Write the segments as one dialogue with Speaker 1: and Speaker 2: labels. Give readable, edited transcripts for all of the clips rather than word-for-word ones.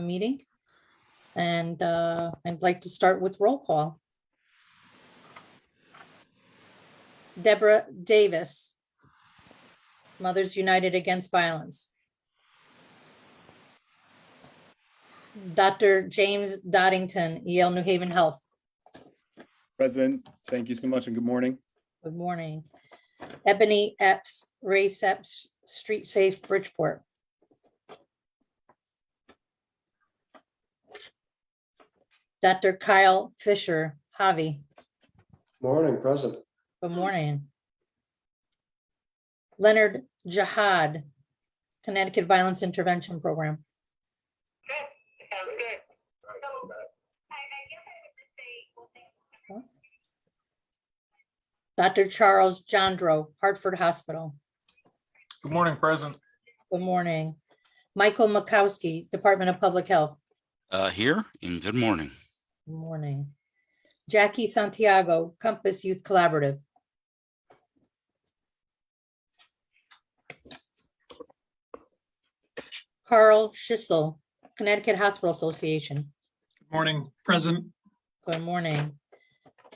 Speaker 1: meeting. And I'd like to start with roll call. Deborah Davis, Mothers United Against Violence. Dr. James Doddington, Yale New Haven Health.
Speaker 2: President, thank you so much and good morning.
Speaker 1: Good morning. Ebony Epps, Race Epps, Street Safe, Bridgeport. Dr. Kyle Fisher, Javi.
Speaker 3: Morning, present.
Speaker 1: Good morning. Leonard Jihad, Connecticut Violence Intervention Program. Dr. Charles Jandro, Hartford Hospital.
Speaker 4: Good morning, President.
Speaker 1: Good morning. Michael Makowski, Department of Public Health.
Speaker 5: Here, and good morning.
Speaker 1: Good morning. Jackie Santiago, Compass Youth Collaborative. Carl Schissel, Connecticut Hospital Association.
Speaker 4: Good morning, President.
Speaker 1: Good morning.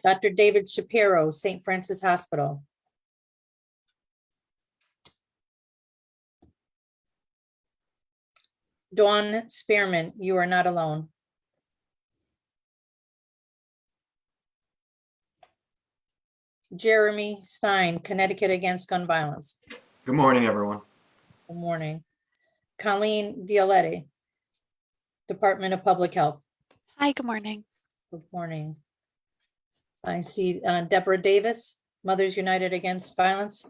Speaker 1: Dr. David Shapiro, St. Francis Hospital. Dawn Spearman, You Are Not Alone. Jeremy Stein, Connecticut Against Gun Violence.
Speaker 3: Good morning, everyone.
Speaker 1: Good morning. Colleen Violetti, Department of Public Health.
Speaker 6: Hi, good morning.
Speaker 1: Good morning. I see Deborah Davis, Mothers United Against Violence.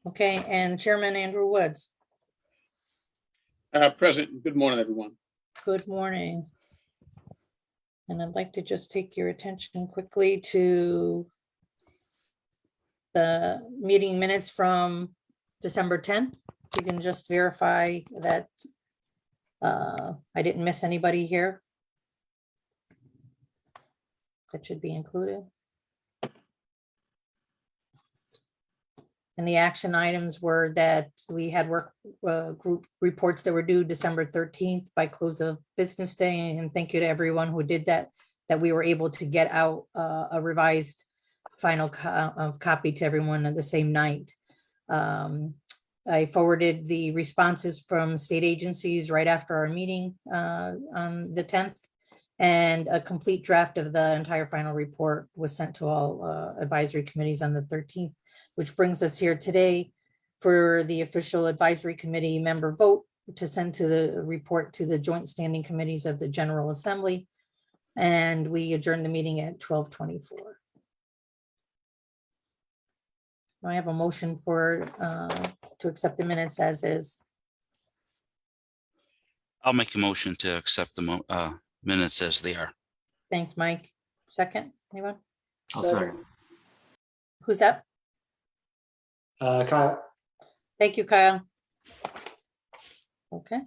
Speaker 1: Okay, and Chairman Andrew Woods.
Speaker 7: President, good morning, everyone.
Speaker 1: Good morning. And I'd like to just take your attention quickly to the meeting minutes from December 10th. You can just verify that I didn't miss anybody here. That should be included. And the action items were that we had work group reports that were due December 13th by close of business day. And thank you to everyone who did that we were able to get out a revised final copy to everyone on the same night. I forwarded the responses from state agencies right after our meeting on the 10th. And a complete draft of the entire final report was sent to all advisory committees on the 13th. Which brings us here today for the official advisory committee member vote to send to the report to the joint standing committees of the General Assembly. And we adjourn the meeting at 12:24. I have a motion for to accept the minutes as is.
Speaker 5: I'll make a motion to accept the minutes as they are.
Speaker 1: Thanks, Mike. Second, anyone?
Speaker 3: I'll second.
Speaker 1: Who's up?
Speaker 3: Kyle.
Speaker 1: Thank you, Kyle. Okay.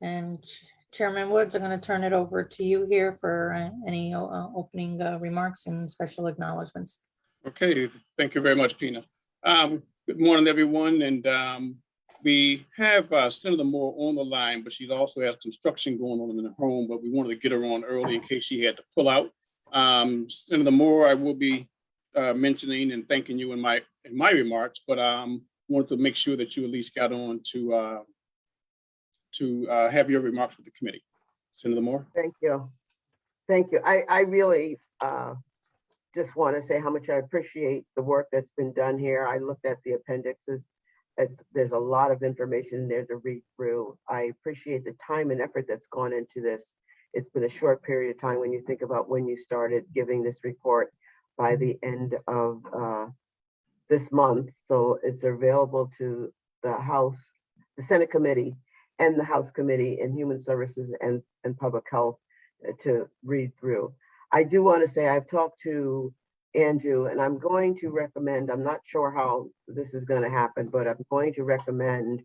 Speaker 1: And Chairman Woods, I'm going to turn it over to you here for any opening remarks and special acknowledgements.
Speaker 7: Okay, thank you very much, Pina. Good morning, everyone. And we have Senator Moore on the line, but she also has construction going on in her home, but we wanted to get her on early in case she had to pull out. Senator Moore, I will be mentioning and thanking you in my remarks, but wanted to make sure that you at least got on to have your remarks with the committee. Senator Moore.
Speaker 8: Thank you. Thank you. I really just want to say how much I appreciate the work that's been done here. I looked at the appendixes. There's a lot of information there to read through. I appreciate the time and effort that's gone into this. It's been a short period of time when you think about when you started giving this report by the end of this month. So it's available to the House, the Senate Committee and the House Committee in Human Services and Public Health to read through. I do want to say I've talked to Andrew and I'm going to recommend, I'm not sure how this is going to happen, but I'm going to recommend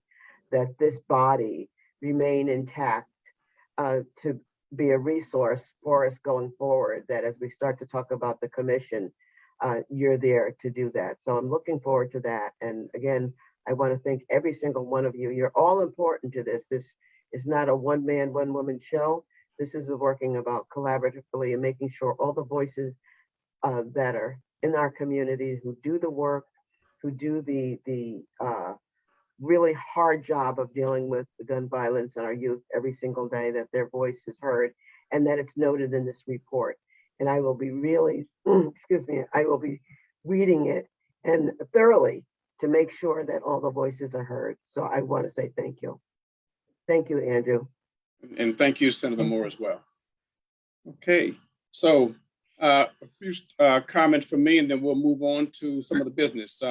Speaker 8: that this body remain intact to be a resource for us going forward, that as we start to talk about the commission, you're there to do that. So I'm looking forward to that. And again, I want to thank every single one of you. You're all important to this. This is not a one man, one woman show. This is working about collaboratively and making sure all the voices that are in our community who do the work, who do the really hard job of dealing with the gun violence in our youth every single day, that their voice is heard and that it's noted in this report. And I will be really, excuse me, I will be reading it and thoroughly to make sure that all the voices are heard. So I want to say thank you. Thank you, Andrew.
Speaker 7: And thank you, Senator Moore, as well. Okay, so a few comments from me, and then we'll move on to some of the business.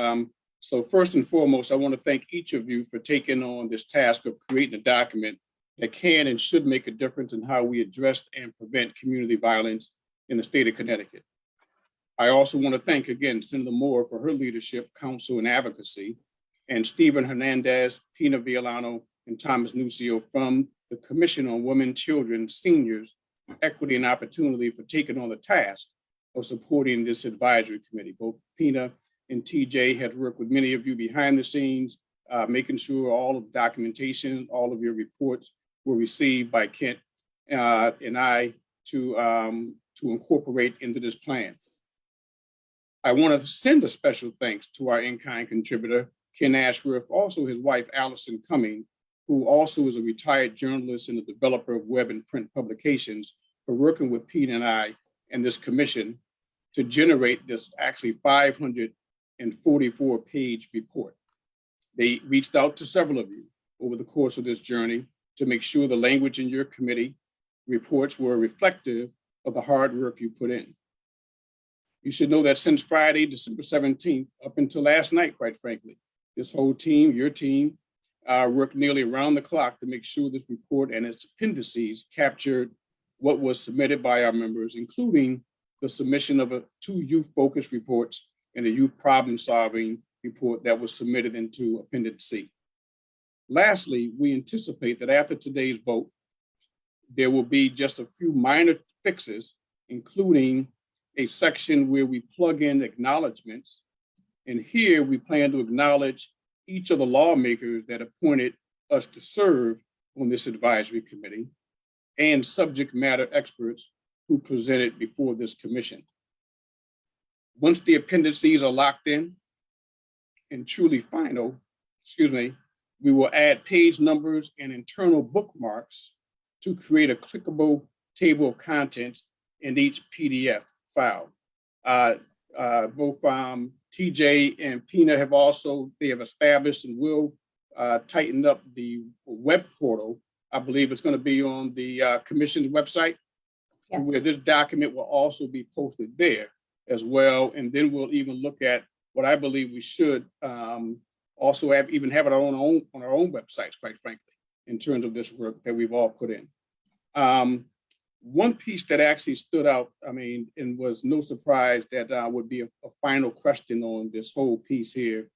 Speaker 7: So first and foremost, I want to thank each of you for taking on this task of creating a document that can and should make a difference in how we address and prevent community violence in the state of Connecticut. I also want to thank again Senator Moore for her leadership, counsel, and advocacy, and Stephen Hernandez, Pina Villano, and Thomas Nucio from the Commission on Women, Children, Seniors, Equity, and Opportunity for taking on the task of supporting this advisory committee. Both Pina and TJ had worked with many of you behind the scenes, making sure all of the documentation, all of your reports were received by Kent and I to incorporate into this plan. I want to send a special thanks to our in-kind contributor, Ken Ashworth, also his wife, Allison Cumming, who also is a retired journalist and a developer of web and print publications, for working with Pete and I and this commission to generate this actually 544-page report. They reached out to several of you over the course of this journey to make sure the language in your committee reports were reflective of the hard work you put in. You should know that since Friday, December 17th, up until last night, quite frankly, this whole team, your team, worked nearly around the clock to make sure this report and its appendices captured what was submitted by our members, including the submission of 2 youth-focused reports and a youth problem-solving report that was submitted into Appendix C. Lastly, we anticipate that after today's vote, there will be just a few minor fixes, including a section where we plug in acknowledgements. And here we plan to acknowledge each of the lawmakers that appointed us to serve on this advisory committee and subject matter experts who presented before this commission. Once the appendices are locked in and truly final, we will add page numbers and internal bookmarks to create a clickable table of contents in each PDF file. Both TJ and Pina have established and will tighten up the web portal. I believe it's going to be on the commission's website,
Speaker 1: Yes.
Speaker 7: where this document will also be posted there as well. And then we'll even look at what I believe we should also have it on our own websites, quite frankly, in terms of this work that we've all put in. One piece that actually stood out, and was no surprise that would be a final question on this whole piece here.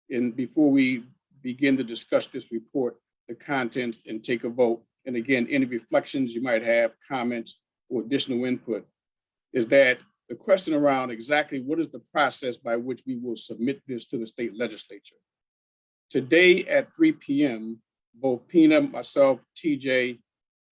Speaker 7: And before we begin to discuss this report, the contents, and take a vote, and again, any reflections you might have, comments, or additional input, is that the question around exactly what is the process by which we will submit this to the state legislature. Today at 3 p.m., both Pina, myself, TJ,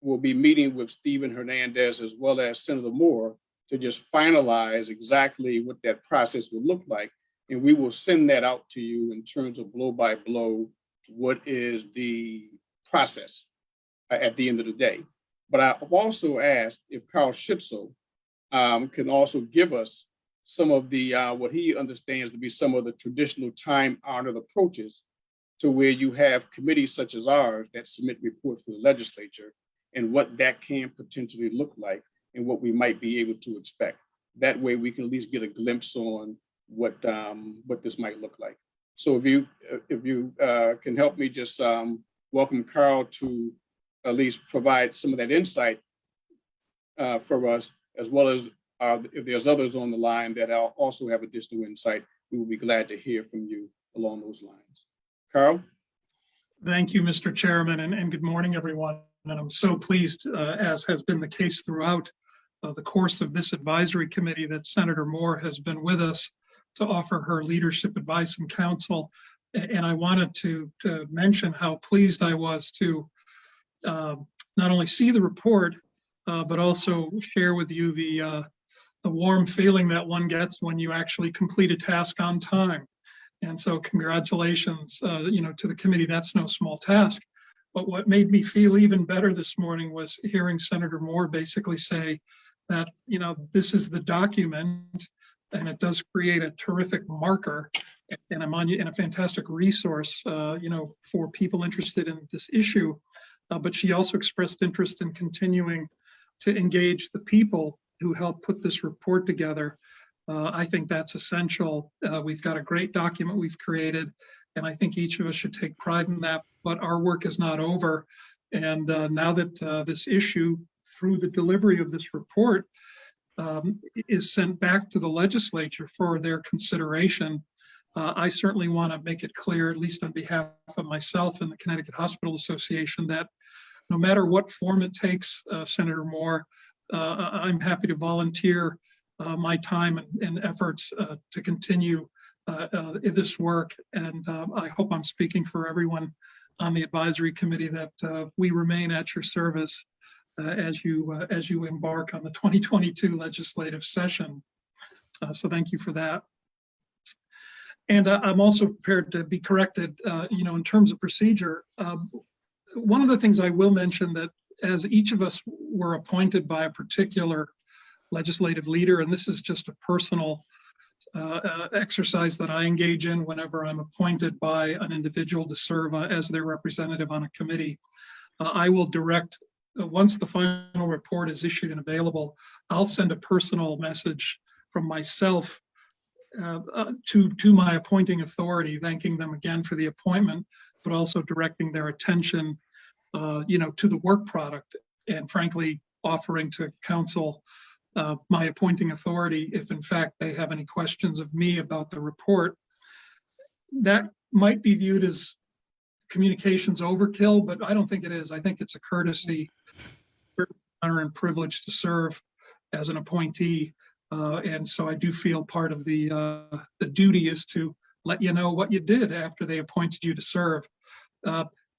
Speaker 7: will be meeting with Stephen Hernandez as well as Senator Moore to just finalize exactly what that process would look like. And we will send that out to you in terms of blow by blow, what is the process at the end of the day. But I've also asked if Carl Schitzel can also give us some of the, what he understands to be some of the traditional time-honored approaches to where you have committees such as ours that submit reports to the legislature, and what that can potentially look like and what we might be able to expect. That way we can at least get a glimpse on what this might look like. So if you can help me just welcome Carl to at least provide some of that insight for us, as well as if there's others on the line that also have additional insight, we will be glad to hear from you along those lines. Carl?
Speaker 4: Thank you, Mr. Chairman, and good morning, everyone. And I'm so pleased, as has been the case throughout the course of this advisory committee, that Senator Moore has been with us to offer her leadership advice and counsel. And I wanted to mention how pleased I was to not only see the report, but also share with you the warm feeling that one gets when you actually complete a task on time. And so congratulations, to the committee. That's no small task. But what made me feel even better this morning was hearing Senator Moore basically say that, this is the document, and it does create a terrific marker and a fantastic resource, for people interested in this issue. But she also expressed interest in continuing to engage the people who helped put this report together. I think that's essential. We've got a great document we've created, and I think each of us should take pride in that. But our work is not over. And now that this issue, through the delivery of this report, is sent back to the legislature for their consideration, I certainly want to make it clear, at least on behalf of myself and the Connecticut Hospital Association, that no matter what form it takes, Senator Moore, I'm happy to volunteer my time and efforts to continue this work. And I hope I'm speaking for everyone on the advisory committee that we remain at your service as you embark on the 2022 legislative session. So thank you for that. And I'm also prepared to be corrected, in terms of procedure. One of the things I will mention, that as each of us were appointed by a particular legislative leader, and this is just a personal exercise that I engage in whenever I'm appointed by an individual to serve as their representative on a committee, I will direct, once the final report is issued and available, I'll send a personal message from myself to my appointing authority, thanking them again for the appointment, but also directing their attention, to the work product, and frankly, offering to counsel my appointing authority if in fact they have any questions of me about the report. That might be viewed as communications overkill, but I don't think it is. I think it's a courtesy, honor, and privilege to serve as an appointee. And so I do feel part of the duty is to let you know what you did after they appointed you to serve.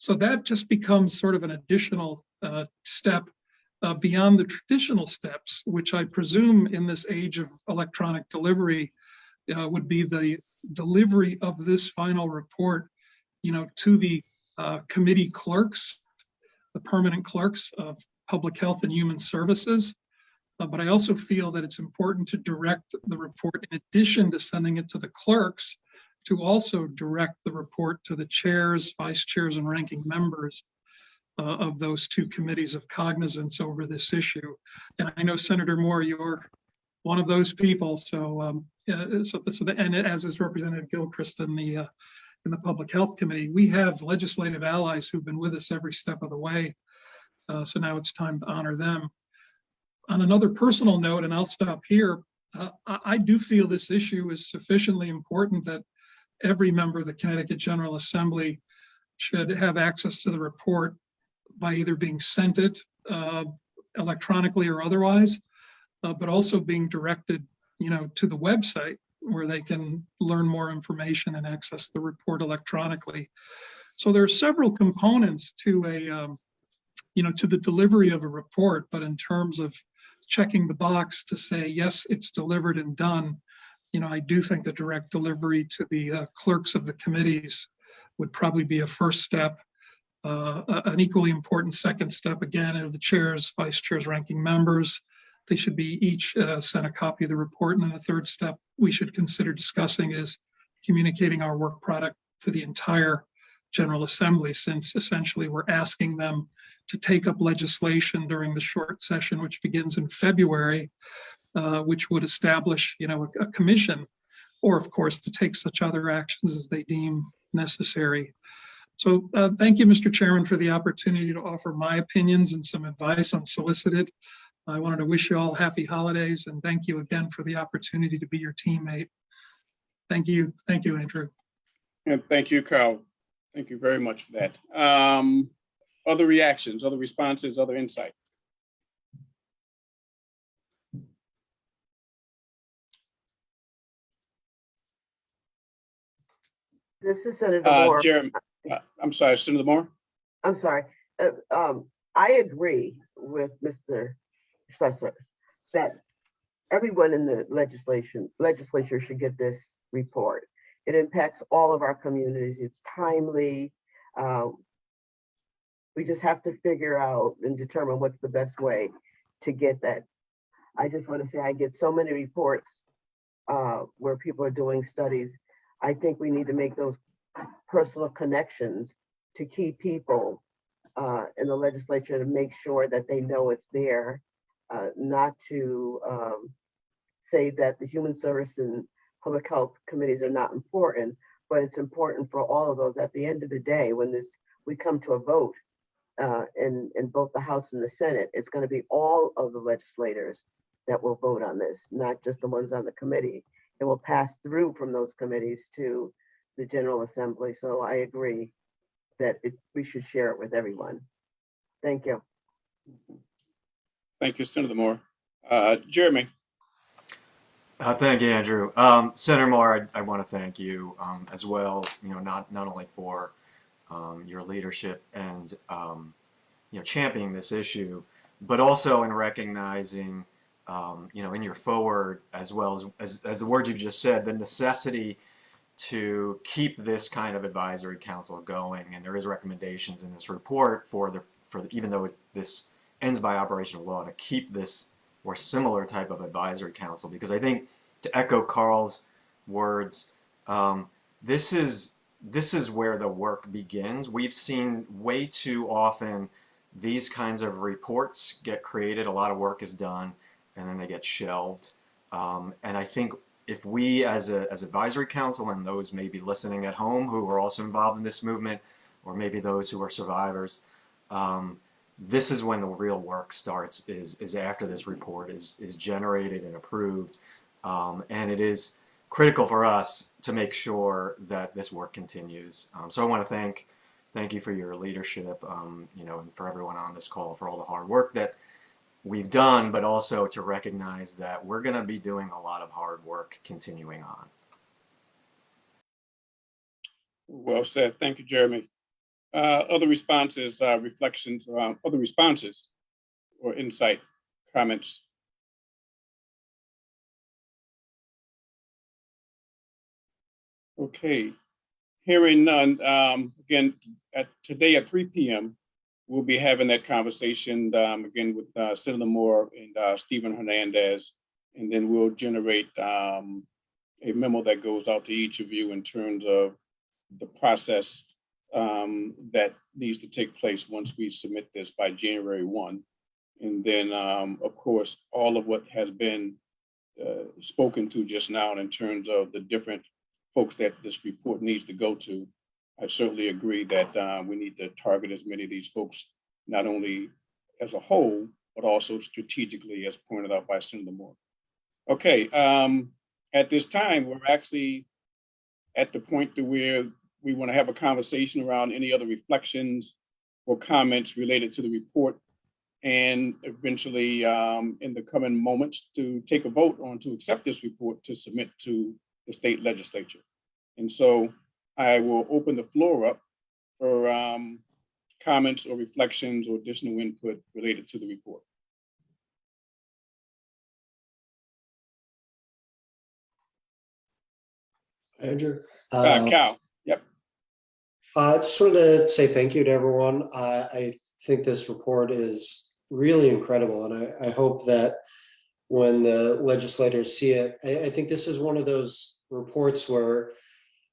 Speaker 4: So that just becomes sort of an additional step beyond the traditional steps, which I presume in this age of electronic delivery would be the delivery of this final report, to the committee clerks, the permanent clerks of Public Health and Human Services. But I also feel that it's important to direct the report, in addition to sending it to the clerks, to also direct the report to the chairs, vice chairs, and ranking members of those two committees of cognizance over this issue. And I know, Senator Moore, you're one of those people. So, and as is Representative Gilchrist in the Public Health Committee, we have legislative allies who've been with us every step of the way. So now it's time to honor them. On another personal note, and I'll stop here, I do feel this issue is sufficiently important that every member of the Connecticut General Assembly should have access to the report by either being sent it electronically or otherwise, but also being directed, to the website where they can learn more information and access the report electronically. So there are several components to to the delivery of a report, but in terms of checking the box to say, yes, it's delivered and done, I do think the direct delivery to the clerks of the committees would probably be a first step. An equally important second step, again, of the chairs, vice chairs, ranking members. They should be each sent a copy of the report. And then the third step we should consider discussing is communicating our work product to the entire General Assembly, since essentially we're asking them to take up legislation during the short session, which begins in February, which would establish, a commission, or of course to take such other actions as they deem necessary. So thank you, Mr. Chairman, for the opportunity to offer my opinions and some advice unsolicited. I wanted to wish you all happy holidays, and thank you again for the opportunity to be your teammate. Thank you, Andrew.
Speaker 7: And thank you, Carl. Thank you very much for that. Other reactions, other responses, other insight?
Speaker 8: This is Senator Moore.
Speaker 7: Jeremy, I'm sorry, Senator Moore?
Speaker 8: I'm sorry. I agree with Mr. Susser that everyone in the legislature should get this report. It impacts all of our communities. It's timely. We just have to figure out and determine what's the best way to get that. I just want to say I get so many reports where people are doing studies. I think we need to make those personal connections to key people in the legislature to make sure that they know it's there, not to say that the Human Service and Public Health committees are not important, but it's important for all of those. At the end of the day, when we come to a vote in both the House and the Senate, it's going to be all of the legislators that will vote on this, not just the ones on the committee. It will pass through from those committees to the General Assembly. So I agree that we should share it with everyone. Thank you.
Speaker 7: Thank you, Senator Moore. Jeremy?
Speaker 3: Thank you, Andrew. Senator Moore, I want to thank you as well, not only for your leadership and championing this issue, but also in recognizing in your forward, as well as the words you've just said, the necessity to keep this kind of advisory council going. And there is recommendations in this report for even though this ends by operational law, to keep this or similar type of advisory council, because I think, to echo Carl's words, this is where the work begins. We've seen way too often these kinds of reports get created, a lot of work is done, and then they get shelved. And I think if we as advisory council, and those maybe listening at home who are also involved in this movement, or maybe those who are survivors, this is when the real work starts, is after this report is generated and approved. And it is critical for us to make sure that this work continues. So I want to thank you for your leadership, and for everyone on this call for all the hard work that we've done, but also to recognize that we're going to be doing a lot of hard work continuing on.
Speaker 7: Well said. Thank you, Jeremy. Other responses, reflections, other responses or insight, comments? Okay, hearing none. Again, today at 3 p.m., we'll be having that conversation again with Senator Moore and Stephen Hernandez, and then we'll generate a memo that goes out to each of you in terms of the process that needs to take place once we submit this by January 1. And then, of course, all of what has been spoken to just now in terms of the different folks that this report needs to go to, I certainly agree that we need to target as many of these folks, not only as a whole, but also strategically, as pointed out by Senator Moore. Okay, at this time, we're actually at the point to where we want to have a conversation around any other reflections or comments related to the report, and eventually in the coming moments to take a vote on to accept this report to submit to the state legislature. And so I will open the floor up for comments or reflections or additional input related to the report.
Speaker 6: Andrew.
Speaker 7: Cal, yep.
Speaker 6: I just wanted to say thank you to everyone. I think this report is really incredible, and I hope that when the legislators see it, I think this is one of those reports where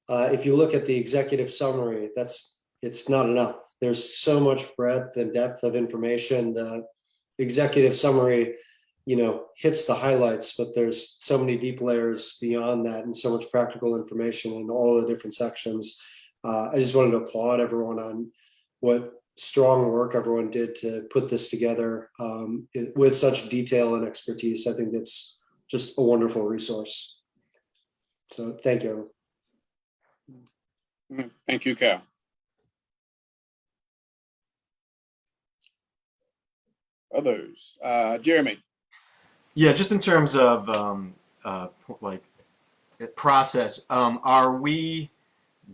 Speaker 6: if you look at the executive summary, it's not enough. There's so much breadth and depth of information. The executive summary, hits the highlights, but there's so many deep layers beyond that and so much practical information in all the different sections. I just wanted to applaud everyone on what strong work everyone did to put this together with such detail and expertise. I think it's just a wonderful resource. So thank you.
Speaker 7: Thank you, Cal. others? Jeremy?
Speaker 3: Yeah, just in terms of like process, are we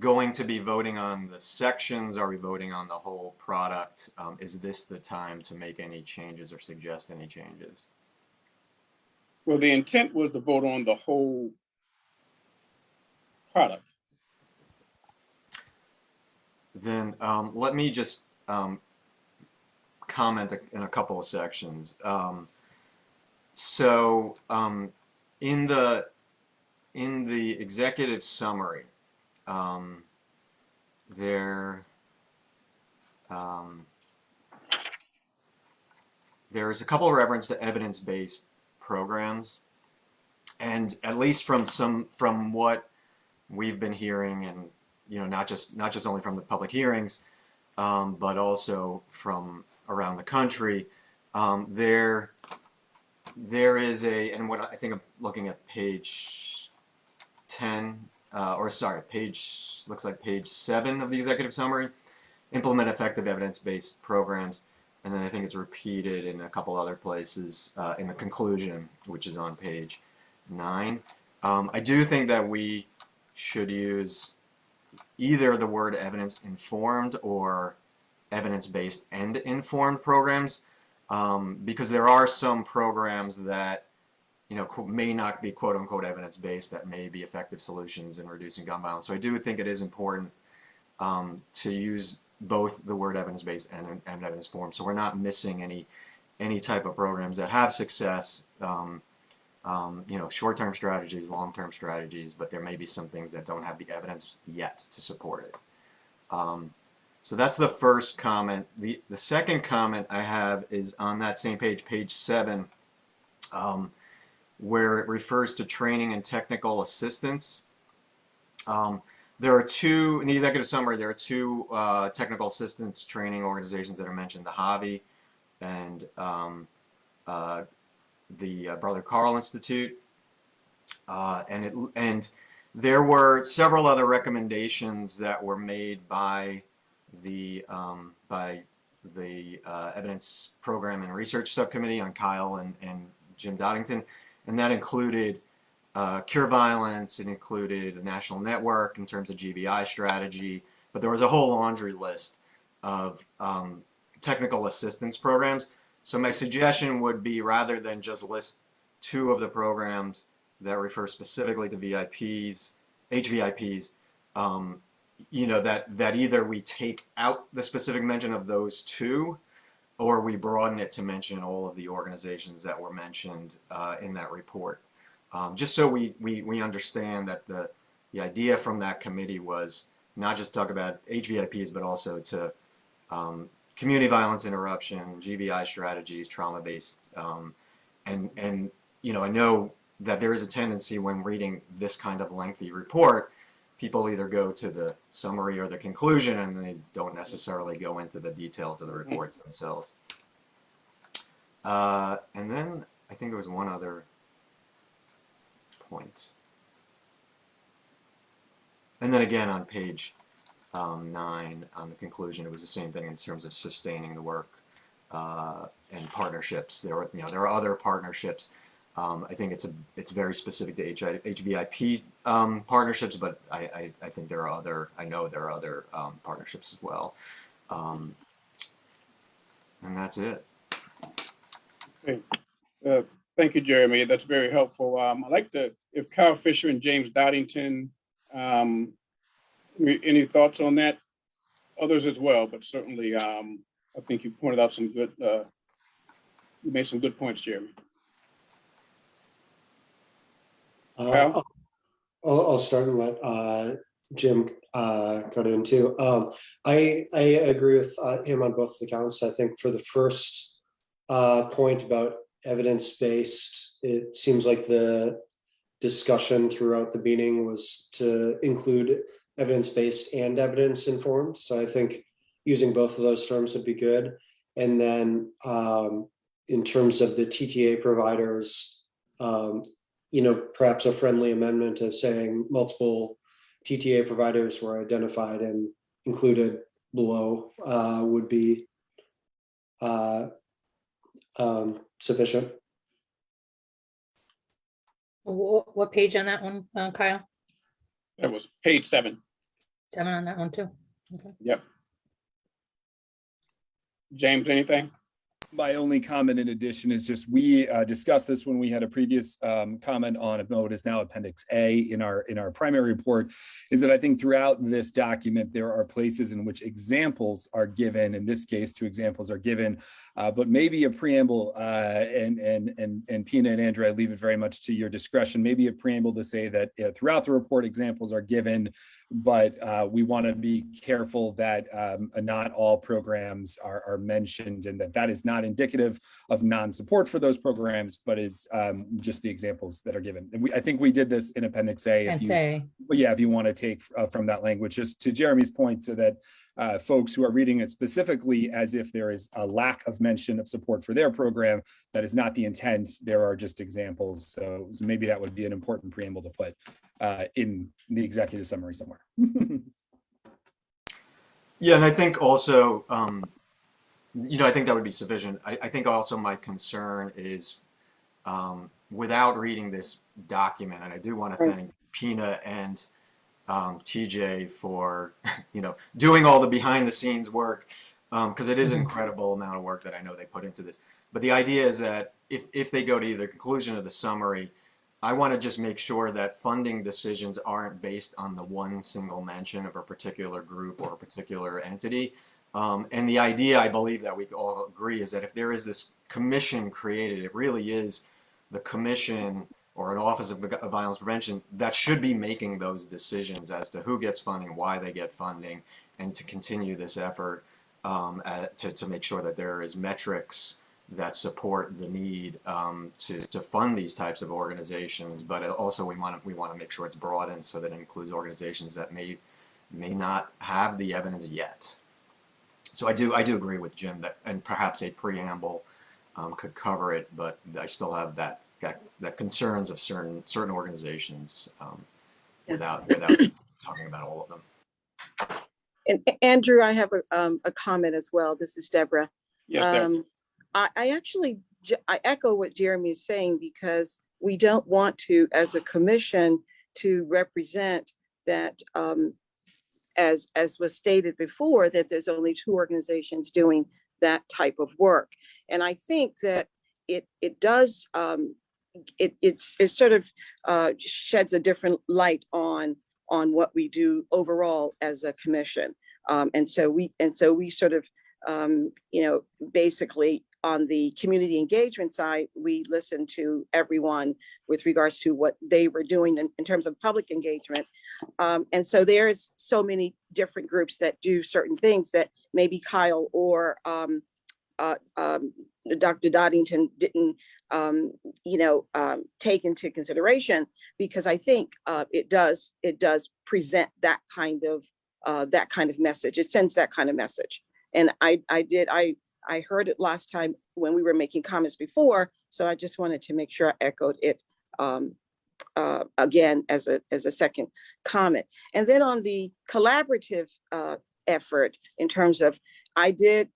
Speaker 3: going to be voting on the sections? Are we voting on the whole product? Is this the time to make any changes or suggest any changes?
Speaker 7: Well, the intent was to vote on the whole product.
Speaker 3: Then let me just comment in a couple of sections. So in the executive summary, there's a couple of reference to evidence-based programs, and at least from what we've been hearing, and not just only from the public hearings, but also from around the country, there is and what I think I'm looking at page 10, or sorry, looks like page 7 of the executive summary, implement effective evidence-based programs. And then I think it's repeated in a couple other places in the conclusion, which is on page 9. I do think that we should use either the word evidence-informed or evidence-based and informed programs, because there are some programs that may not be quote-unquote evidence-based that may be effective solutions in reducing gun violence. So I do think it is important to use both the word evidence-based and evidence-informed, so we're not missing any type of programs that have success, short-term strategies, long-term strategies, but there may be some things that don't have the evidence yet to support it. So that's the first comment. The second comment I have is on that same page, page 7, where it refers to training and technical assistance. There are two, in the executive summary, there are two technical assistance training organizations that are mentioned, the HAVI and the Brother Carl Institute. And there were several other recommendations that were made by the Evidence Program and Research Subcommittee on Kyle and Jim Doddington, and that included Cure Violence, it included the National Network in terms of GBI strategy, but there was a whole laundry list of technical assistance programs. So my suggestion would be, rather than just list 2 of the programs that refer specifically to VIPs, HVIPs, that either we take out the specific mention of those 2, or we broaden it to mention all of the organizations that were mentioned in that report. Just so we understand that the idea from that committee was not just talk about HVIPs, but also to community violence interruption, GBI strategies, trauma-based, and I know that there is a tendency when reading this kind of lengthy report, people either go to the summary or the conclusion, and they don't necessarily go into the details of the reports themselves. And then I think there was one other point. And then again on page 9, on the conclusion, it was the same thing in terms of sustaining the work and partnerships. There are other partnerships. I think it's very specific to HVIP partnerships, but I think there are I know there are other partnerships as well. And that's it.
Speaker 7: Okay. Thank you, Jeremy. That's very helpful. I'd like to, if Kyle Fisher and James Doddington, any thoughts on that? Others as well, but certainly I think you pointed out some good, you made some good points, Jeremy. Kyle?
Speaker 6: I'll start and let Jim cut into. I agree with him on both the counts. I think for the first point about evidence-based, it seems like the discussion throughout the meeting was to include evidence-based and evidence-informed. So I think using both of those terms would be good. And then in terms of the TTA providers, perhaps a friendly amendment of saying multiple TTA providers were identified and included below would be sufficient.
Speaker 1: What page on that one, Kyle?
Speaker 7: That was page 7.
Speaker 1: 7 on that one too? Okay.
Speaker 7: Yep. James, anything?
Speaker 2: My only comment in addition is just, we discussed this when we had a previous comment on what is now Appendix A in our primary report, is that I think throughout this document, there are places in which examples are given. In this case, 2 examples are given, but maybe a preamble, and Pina and Andrew, I leave it very much to your discretion, maybe a preamble to say that throughout the report, examples are given, but we want to be careful that not all programs are mentioned, and that is not indicative of non-support for those programs, but is just the examples that are given. And I think we did this in Appendix A. If you want to take from that language, just to Jeremy's point, so that folks who are reading it specifically as if there is a lack of mention of support for their program, that is not the intent. There are just examples. So maybe that would be an important preamble to put in the executive summary somewhere.
Speaker 3: Yeah, and I think also, I think that would be sufficient. I think also my concern is, without reading this document, and I do want to thank Pina and TJ for, doing all the behind the scenes work, because it is an incredible amount of work that I know they put into this. But the idea is that if they go to either conclusion or the summary, I want to just make sure that funding decisions aren't based on the one single mention of a particular group or a particular entity. And the idea, I believe that we all agree, is that if there is this commission created, it really is the commission or an Office of Violence Prevention that should be making those decisions as to who gets funding, why they get funding, and to continue this effort to make sure that there is metrics that support the need to fund these types of organizations. But also we want to make sure it's broadened so that it includes organizations that may not have the evidence yet. So I do agree with Jim that, and perhaps a preamble could cover it, but I still have that concerns of certain organizations without talking about all of them.
Speaker 9: And Andrew, I have a comment as well. This is Deborah.
Speaker 7: Yes, Deborah.
Speaker 9: I echo what Jeremy is saying, because we don't want to, as a commission, to represent that, as was stated before, that there's only 2 organizations doing that type of work. And I think that it does, it sort of sheds a different light on what we do overall as a commission. And so we sort of, basically on the community engagement side, we listen to everyone with regards to what they were doing in terms of public engagement. And so there's so many different groups that do certain things that maybe Kyle or Dr. Doddington didn't, take into consideration, because I think it does present that kind of message. It sends that kind of message. And I heard it last time when we were making comments before, so I just wanted to make sure I echoed it again as a second comment. And then on the collaborative effort, in terms of, I did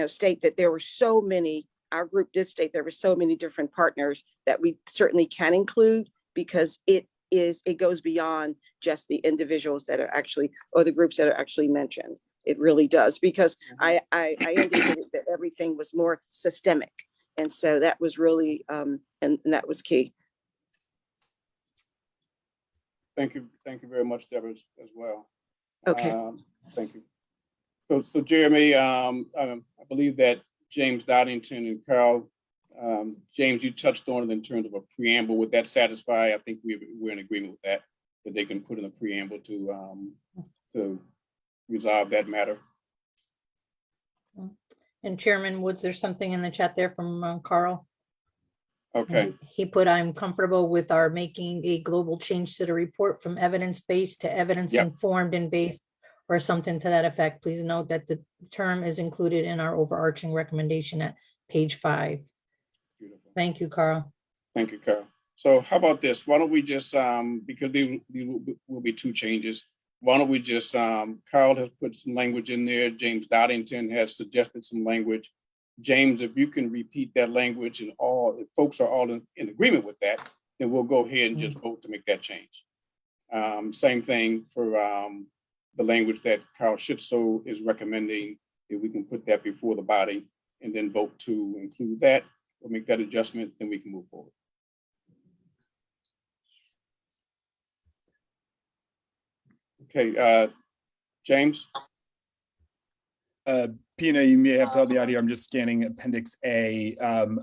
Speaker 9: state that there were so many, our group did state there were so many different partners that we certainly can include, because it goes beyond just the individuals that are actually, or the groups that are actually mentioned. It really does, because I indicated that everything was more systemic. And so that was really, and that was key.
Speaker 7: Thank you very much, Deborah, as well.
Speaker 9: Okay.
Speaker 7: Thank you. So Jeremy, I believe that James Doddington and Carl, James, you touched on it in terms of a preamble. Would that satisfy? I think we're in agreement with that they can put in a preamble to resolve that matter.
Speaker 1: And Chairman Woods, there's something in the chat there from Carl.
Speaker 7: Okay.
Speaker 1: He put, I'm comfortable with our making a global change to the report from evidence-based to evidence-informed and based, or something to that effect. Please note that the term is included in our overarching recommendation at page 5.
Speaker 7: Beautiful.
Speaker 1: Thank you, Carl.
Speaker 7: Thank you, Carl. So how about this? Why don't we just, because there will be 2 changes. Why don't we just, Carl has put some language in there. James Doddington has suggested some language. James, if you can repeat that language and if folks are all in agreement with that, then we'll go ahead and just vote to make that change. Same thing for the language that Carl Schitzow is recommending, if we can put that before the body and then vote to include that or make that adjustment, then we can move forward. Okay, James?
Speaker 2: Pina, you may have to help me out here. I'm just scanning Appendix A.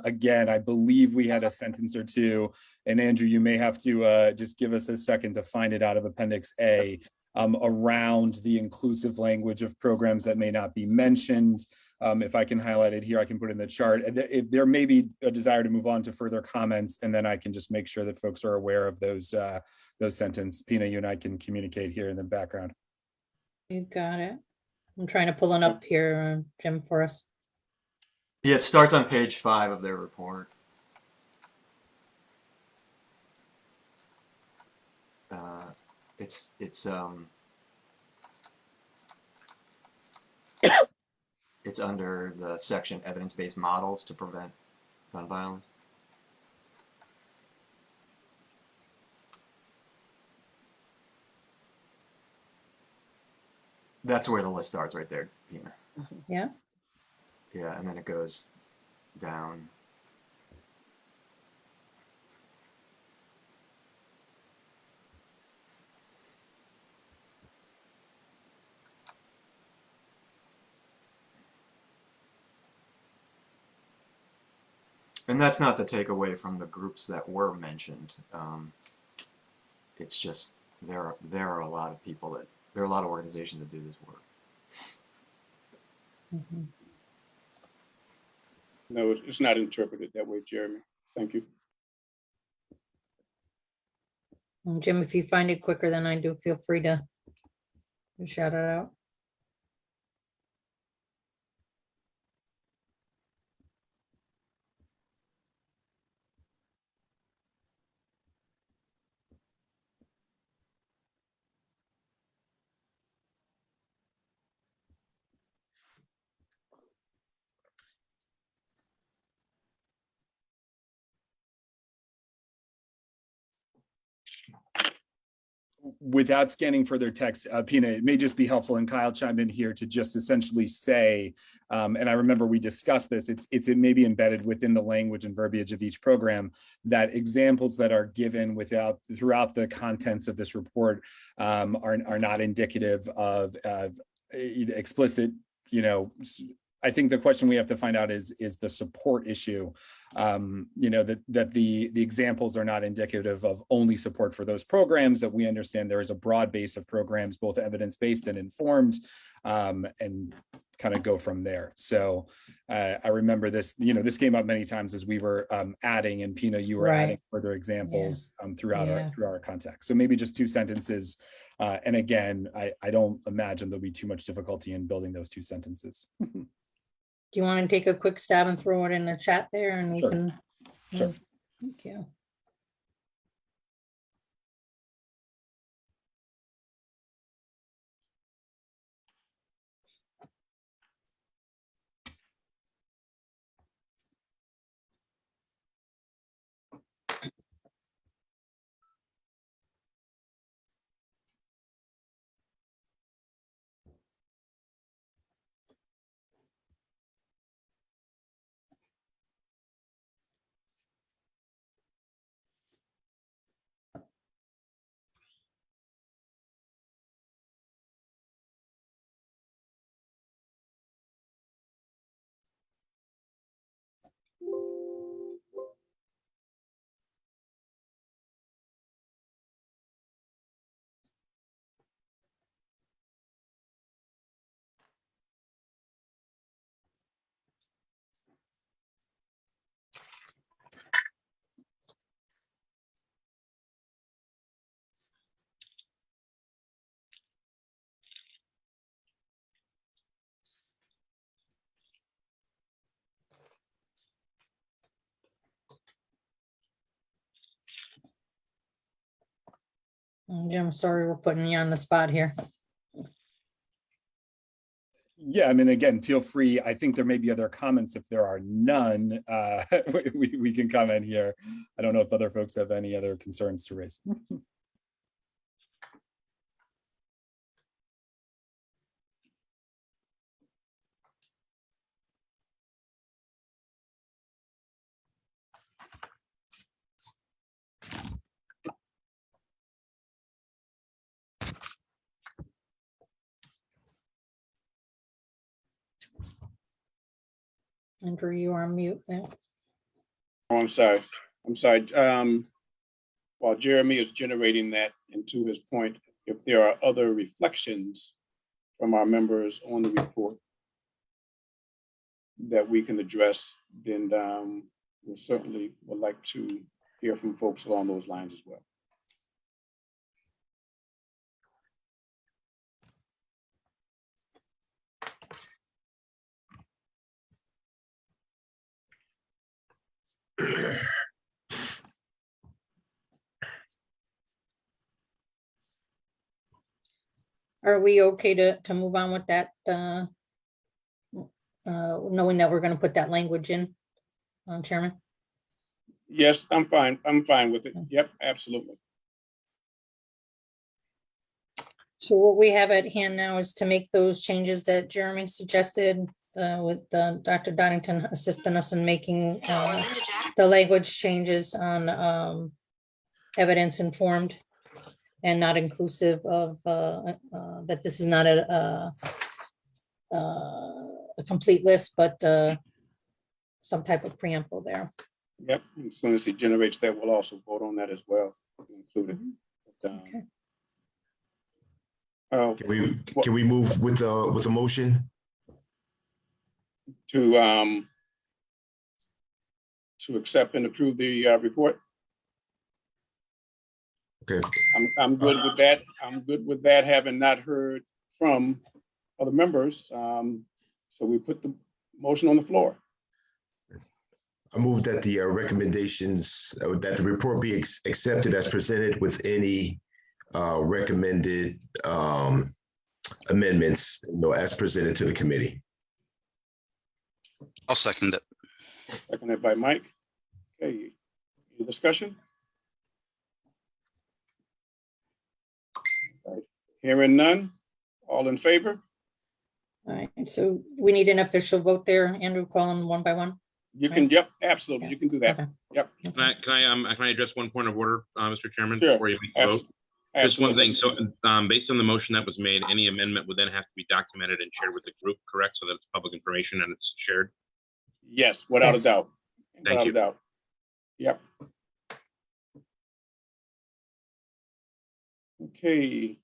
Speaker 2: Again, I believe we had a sentence or two, and Andrew, you may have to just give us a second to find it out of Appendix A around the inclusive language of programs that may not be mentioned. If I can highlight it here, I can put it in the chart. There may be a desire to move on to further comments, and then I can just make sure that folks are aware of those sentences. Pina, you and I can communicate here in the background.
Speaker 1: You got it. I'm trying to pull it up here, Jim, for us.
Speaker 3: Yeah, it starts on page 5 of their report. It's under the section evidence-based models to prevent gun violence. That's where the list starts, right there, Pina.
Speaker 1: Yeah.
Speaker 3: Yeah, and then it goes down. And that's not to take away from the groups that were mentioned. It's just there are a lot of people there are a lot of organizations that do this work.
Speaker 1: Mm-hmm.
Speaker 7: No, it's not interpreted that way, Jeremy. Thank you.
Speaker 1: And Jim, if you find it quicker than I do, feel free to shout it out.
Speaker 2: Without scanning further text, Pina, it may just be helpful, and Kyle chimed in here to just essentially say, and I remember we discussed this, it may be embedded within the language and verbiage of each program, that examples that are given throughout the contents of this report are not indicative of explicit, I think the question we have to find out is the support issue, that the examples are not indicative of only support for those programs, that we understand there is a broad base of programs, both evidence-based and informed, and kind of go from there. So I remember this, this came up many times as we were adding, and Pina, you were adding further examples throughout our context. So maybe just 2 sentences. And again, I don't imagine there'll be too much difficulty in building those 2 sentences.
Speaker 1: Do you want to take a quick stab and throw it in the chat there, and we
Speaker 2: Sure.
Speaker 1: can?
Speaker 2: Sure.
Speaker 1: Thank you. Jim, sorry, we're putting you on the spot here.
Speaker 2: Yeah, I mean, again, feel free. I think there may be other comments. If there are none, we can comment here. I don't know if other folks have any other concerns to raise.
Speaker 1: Andrew, you are on mute there.
Speaker 7: Oh, I'm sorry. While Jeremy is generating that, and to his point, if there are other reflections from our members on the report that we can address, then we certainly would like to hear from folks along those lines as well.
Speaker 1: Are we okay to move on with that? Knowing that we're going to put that language in, Chairman?
Speaker 7: Yes, I'm fine. I'm fine with it. Yep, absolutely.
Speaker 1: So what we have at hand now is to make those changes that Jeremy suggested, with Dr. Donnington assisting us in making the language changes on evidence informed and not inclusive of that this is not a complete list, but some type of preamble there.
Speaker 7: Yep, as soon as he generates that, we'll also vote on that as well, included.
Speaker 1: Okay.
Speaker 10: Can we move with a motion?
Speaker 7: To accept and approve the report?
Speaker 10: Okay.
Speaker 7: I'm good with that. I'm good with that, having not heard from other members. So we put the motion on the floor.
Speaker 10: I move that the recommendations, that the report be accepted as presented with any recommended amendments, as presented to the committee.
Speaker 5: I'll second it.
Speaker 7: Seconded by Mike. Okay, any discussion? All right. Hearing none, all in favor?
Speaker 1: All right, so we need an official vote there. Andrew, call them one by one.
Speaker 7: You can, yep, absolutely, you can do that.
Speaker 1: Okay.
Speaker 7: Yep.
Speaker 11: Can I address one point of order, Mr. Chairman,
Speaker 7: Sure.
Speaker 11: before you make the vote? Just one
Speaker 7: Absolutely.
Speaker 11: thing. So, based on the motion that was made, any amendment would then have to be documented and shared with the group, correct? So that it's public information and it's shared.
Speaker 7: Yes, without a
Speaker 1: Yes.
Speaker 7: doubt.
Speaker 11: Thank
Speaker 7: Without
Speaker 11: you.
Speaker 7: a doubt. Yep. Okay,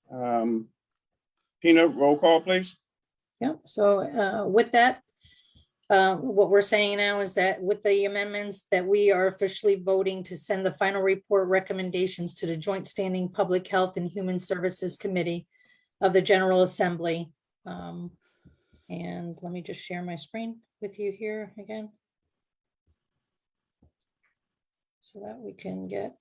Speaker 7: Pina, roll call, please.
Speaker 1: Yeah, so with that, what we're saying now is that with the amendments that we are officially voting to send the final report recommendations to the Joint Standing Public Health and Human Services Committee of the General Assembly. And let me just share my screen with you here again, so that we can get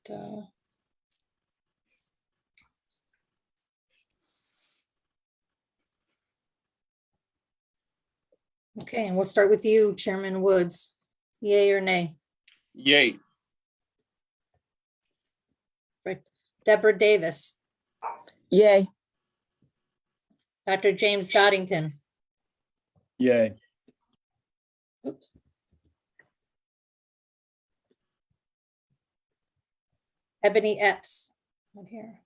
Speaker 1: okay, and we'll start with you, Chairman Woods. Yay or nay?
Speaker 7: Yay.
Speaker 1: Deborah Davis,
Speaker 9: Yay.
Speaker 1: Dr. James Doddington,
Speaker 2: Yay.
Speaker 1: oops. Ebony Epps, not here.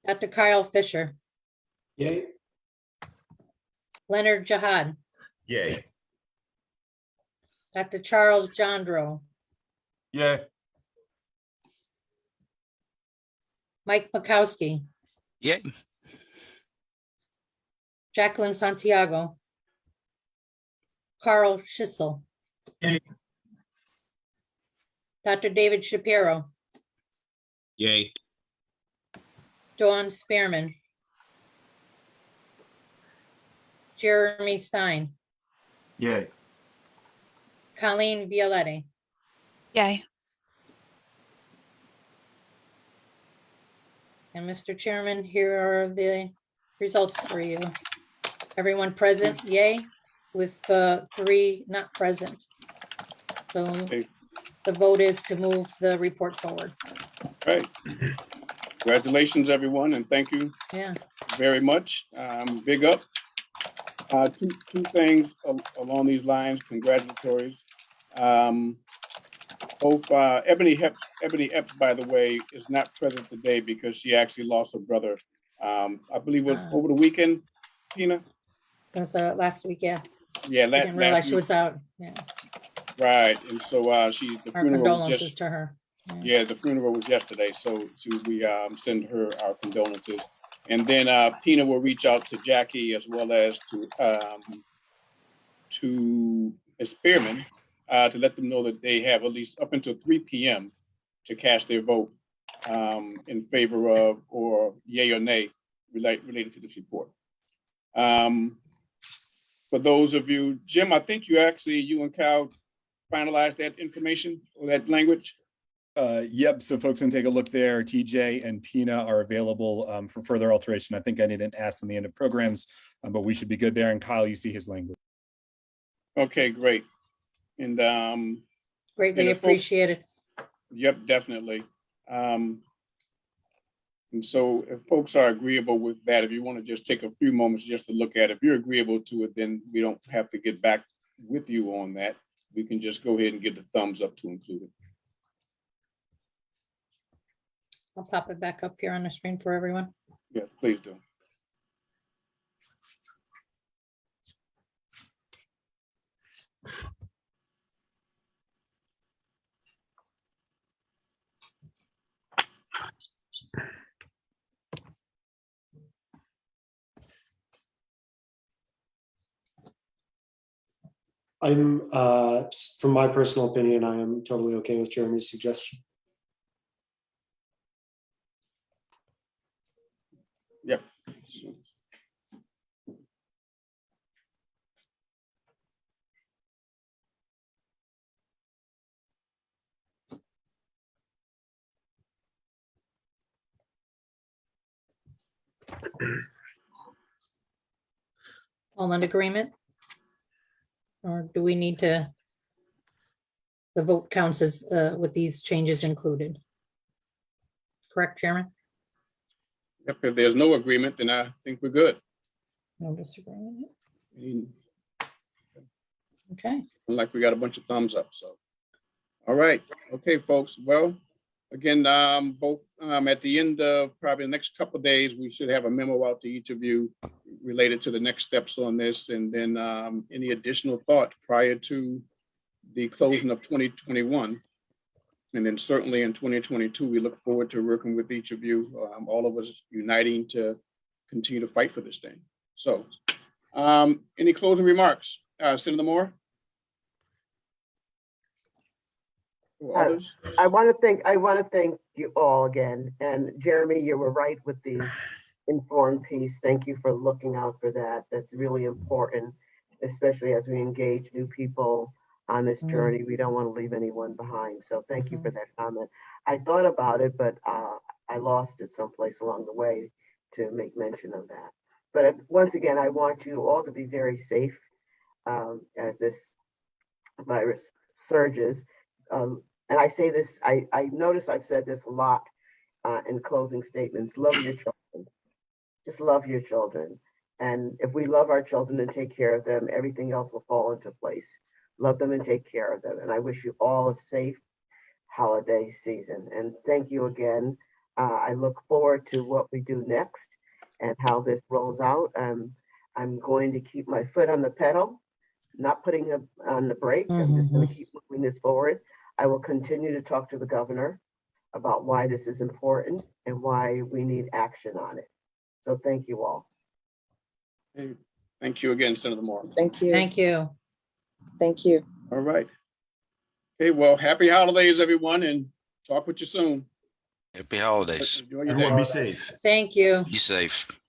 Speaker 1: Dr. Kyle Fisher,
Speaker 6: Yay.
Speaker 1: Leonard Jihad,
Speaker 10: Yay.
Speaker 1: Dr. Charles Jandro,
Speaker 10: Yay.
Speaker 1: Mike Makowski,
Speaker 5: Yay.
Speaker 1: Jacqueline Santiago, Carl Schissel,
Speaker 4: Yay.
Speaker 1: Dr. David Shapiro,
Speaker 11: Yay.
Speaker 1: Dawn Spearman, Jeremy Stein,
Speaker 3: Yay.
Speaker 1: Colleen Violetti.
Speaker 12: Yay.
Speaker 1: And Mr. Chairman, here are the results for you. Everyone present, yay, with 3 not present. So
Speaker 7: Okay.
Speaker 1: the vote is to move the report forward.
Speaker 7: Right. Congratulations, everyone, and thank you
Speaker 1: Yeah,
Speaker 7: very much. Big up. Two things along these lines, congratulatories. Both Ebony Epps, by the way, is not present today because she actually lost her brother. I believe it was over the weekend, Tina?
Speaker 1: that was last week, yeah.
Speaker 7: Yeah,
Speaker 1: I didn't realize
Speaker 7: last
Speaker 1: she
Speaker 7: week.
Speaker 1: was out. Yeah,
Speaker 7: Right, and so the
Speaker 1: our
Speaker 7: funeral was
Speaker 1: condolences
Speaker 7: just,
Speaker 1: to her.
Speaker 7: yeah, the funeral was yesterday, so we send her our condolences. And then Pina will reach out to Jackie as well as to Spearman to let them know that they have at least up until 3 p.m. to cast their vote in favor of or yay or nay related to this report. For those of you, Jim, I think you and Cal finalized that information or that language.
Speaker 2: Yep, so folks can take a look there. TJ and Pina are available for further alteration. I think I need an ask on the end of programs, but we should be good there. And Kyle, you see his language.
Speaker 7: Okay, great. And
Speaker 1: Greatly
Speaker 7: folks-
Speaker 1: appreciated.
Speaker 7: Yep, definitely. And so if folks are agreeable with that, if you want to just take a few moments just to look at it, if you're agreeable to it, then we don't have to get back with you on that. We can just go ahead and get the thumbs up to include it.
Speaker 1: I'll pop it back up here on the screen for everyone.
Speaker 7: Yeah, please do.
Speaker 6: I'm, just from my personal opinion, I am totally okay with Jeremy's suggestion.
Speaker 7: Yep.
Speaker 1: All in agreement? Or do we need to? The vote counts as with these changes included. Correct, Chairman?
Speaker 7: Yep, if there's no agreement, then I think we're good.
Speaker 1: No disagreement.
Speaker 7: Ain't
Speaker 1: Okay,
Speaker 7: like we got a bunch of thumbs up, so. All right, okay, folks. Well, again, both at the end of probably the next couple of days, we should have a memo out to each of you related to the next steps on this, and then any additional thoughts prior to the closing of 2021. And then certainly in 2022, we look forward to working with each of you, all of us uniting to continue to fight for this thing. So any closing remarks? Senator Moore? Or others?
Speaker 8: I want to thank you all again. And Jeremy, you were right with the informed piece. Thank you for looking out for that. That's really important, especially as we engage new people on this journey. We don't want to leave anyone behind. So thank you for that comment. I thought about it, but I lost it someplace along the way to make mention of that. But once again, I want you all to be very safe as this virus surges. And I say this, I notice I've said this a lot in closing statements. Love your children. Just love your children. And if we love our children and take care of them, everything else will fall into place. Love them and take care of them. And I wish you all a safe holiday season. And thank you again. I look forward to what we do next and how this rolls out. I'm going to keep my foot on the pedal, not putting it on the brake. I'm just going to keep moving this forward. I will continue to talk to the governor about why this is important and why we need action on it. So thank you all.
Speaker 7: Hey, thank you again, Senator Moore.
Speaker 9: Thank you.
Speaker 1: thank you.
Speaker 9: Thank you.
Speaker 7: All right. Okay, well, happy holidays, everyone, and talk with you soon.
Speaker 5: Happy holidays.
Speaker 7: Enjoy your
Speaker 10: Everyone
Speaker 7: day.
Speaker 10: be safe.
Speaker 1: Thank you.
Speaker 5: Be safe.